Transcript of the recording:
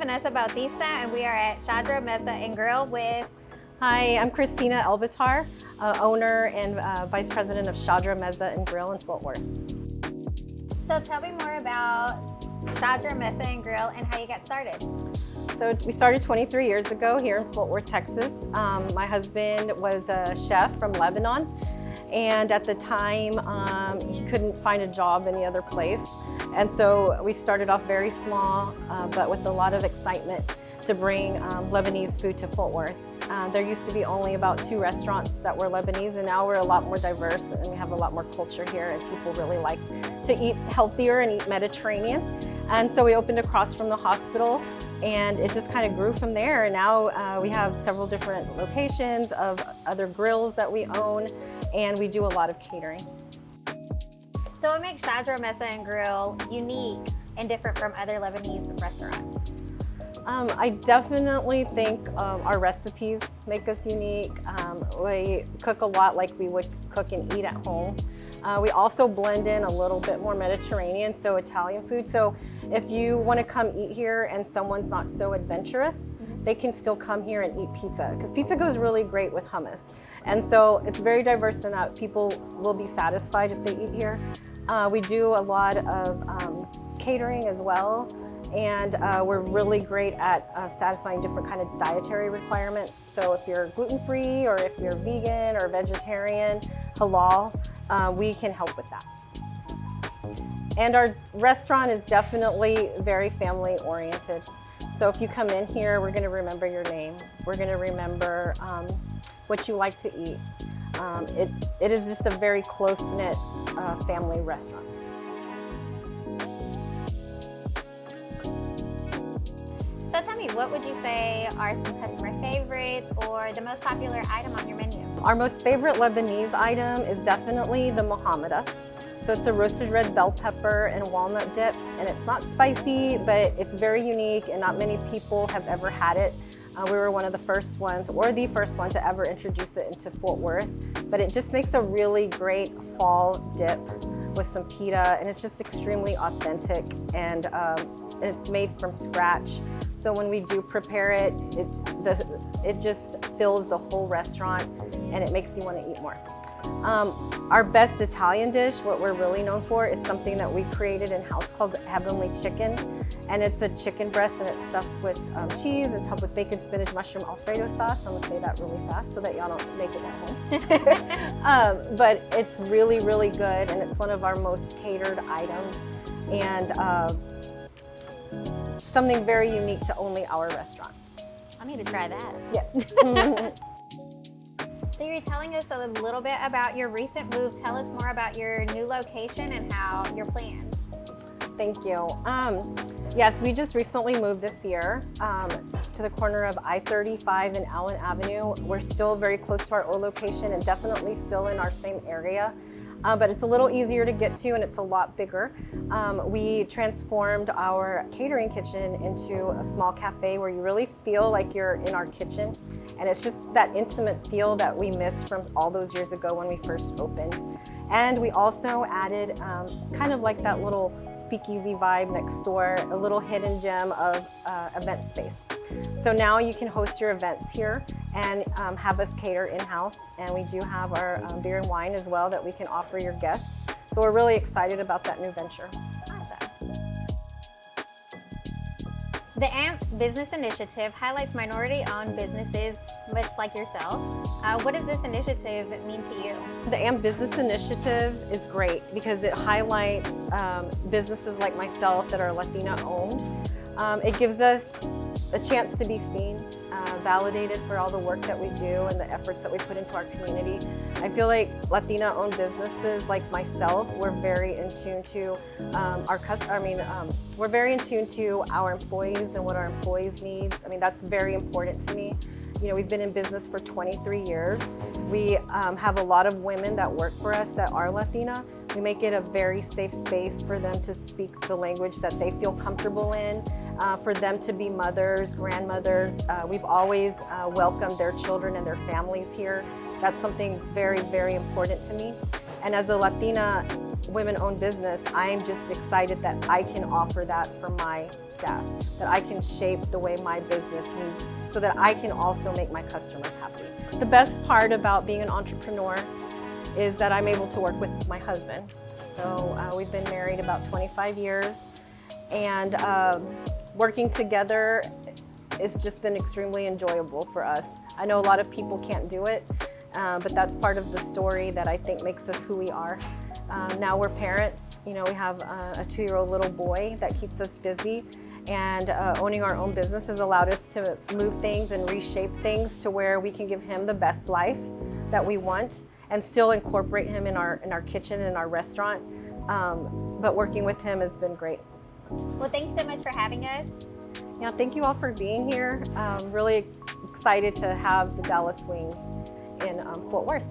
Vanessa Bautista, and we are at Chadra Mezza Grill with... Hi, I'm Christina Elbitar, owner and Vice President of Chadra Mezza Grill in Fort Worth. So tell me more about Chadra Mezza Grill and how you got started. So we started 23 years ago here in Fort Worth, Texas. My husband was a chef from Lebanon, and at the time he couldn't find a job any other place. And so we started off very small, but with a lot of excitement to bring Lebanese food to Fort Worth. There used to be only about 2 restaurants that were Lebanese, and now we're a lot more diverse and we have a lot more culture here, and people really like to eat healthier and eat Mediterranean. And so we opened across from the hospital, and it just kind of grew from there. And now we have several different locations of other grills that we own, and we do a lot of catering. So what makes Chadra Mezza Grill unique and different from other Lebanese restaurants? I definitely think our recipes make us unique. We cook a lot like we would cook and eat at home. We also blend in a little bit more Mediterranean, so Italian food. So if you want to come eat here and someone's not so adventurous, they can still come here and eat pizza, because pizza goes really great with hummus. And so it's very diverse in that people will be satisfied if they eat here. We do a lot of catering as well. And we're really great at satisfying different kind of dietary requirements. So if you're gluten-free, or if you're vegan or vegetarian, halal, we can help with that. And our restaurant is definitely very family-oriented. So if you come in here, we're gonna remember your name. We're gonna remember what you like to eat. It is just a very close-knit family restaurant. So tell me, what would you say are some customer favorites or the most popular item on your menu? Our most favorite Lebanese item is definitely the Mohammeda. So it's a roasted red bell pepper and walnut dip, and it's not spicy, but it's very unique and not many people have ever had it. We were one of the first ones, or the first one, to ever introduce it into Fort Worth. But it just makes a really great fall dip with some pita, and it's just extremely authentic, and it's made from scratch. So when we do prepare it, it just fills the whole restaurant, and it makes you want to eat more. Our best Italian dish, what we're really known for, is something that we created in-house called Heavenly Chicken. And it's a chicken breast, and it's stuffed with cheese and topped with bacon, spinach, mushroom, Alfredo sauce. I'm gonna say that really fast so that y'all don't make it at home. But it's really, really good, and it's one of our most catered items. And something very unique to only our restaurant. I need to try that. Yes. So you're telling us a little bit about your recent move. Tell us more about your new location and how your plans. Thank you. Yes, we just recently moved this year to the corner of I-35 and Allen Avenue. We're still very close to our old location and definitely still in our same area. But it's a little easier to get to, and it's a lot bigger. We transformed our catering kitchen into a small cafe where you really feel like you're in our kitchen. And it's just that intimate feel that we missed from all those years ago when we first opened. And we also added kind of like that little speakeasy vibe next door, a little hidden gem of event space. So now you can host your events here and have us cater in-house. And we do have our beer and wine as well that we can offer your guests. So we're really excited about that new venture. Awesome. The AMP Business Initiative highlights minority-owned businesses, much like yourself. What does this initiative mean to you? The AMP Business Initiative is great because it highlights businesses like myself that are Latina-owned. It gives us a chance to be seen, validated for all the work that we do and the efforts that we put into our community. I feel like Latina-owned businesses like myself, we're very in tune to we're very in tune to our employees and what our employees needs. I mean, that's very important to me. You know, we've been in business for 23 years. We have a lot of women that work for us that are Latina. We make it a very safe space for them to speak the language that they feel comfortable in, for them to be mothers, grandmothers. We've always welcomed their children and their families here. That's something very, very important to me. And as a Latina women-owned business, I'm just excited that I can offer that for my staff, that I can shape the way my business needs so that I can also make my customers happy. The best part about being an entrepreneur is that I'm able to work with my husband. So we've been married about 25 years, and working together it's just been extremely enjoyable for us. I know a lot of people can't do it, but that's part of the story that I think makes us who we are. Now we're parents. You know, we have a 2-year-old little boy that keeps us busy, and owning our own business has allowed us to move things and reshape things to where we can give him the best life that we want and still incorporate him in our kitchen and our restaurant. But working with him has been great. Well, thanks so much for having us. Yeah, thank you all for being here. Really excited to have the Dallas Wings in Fort Worth.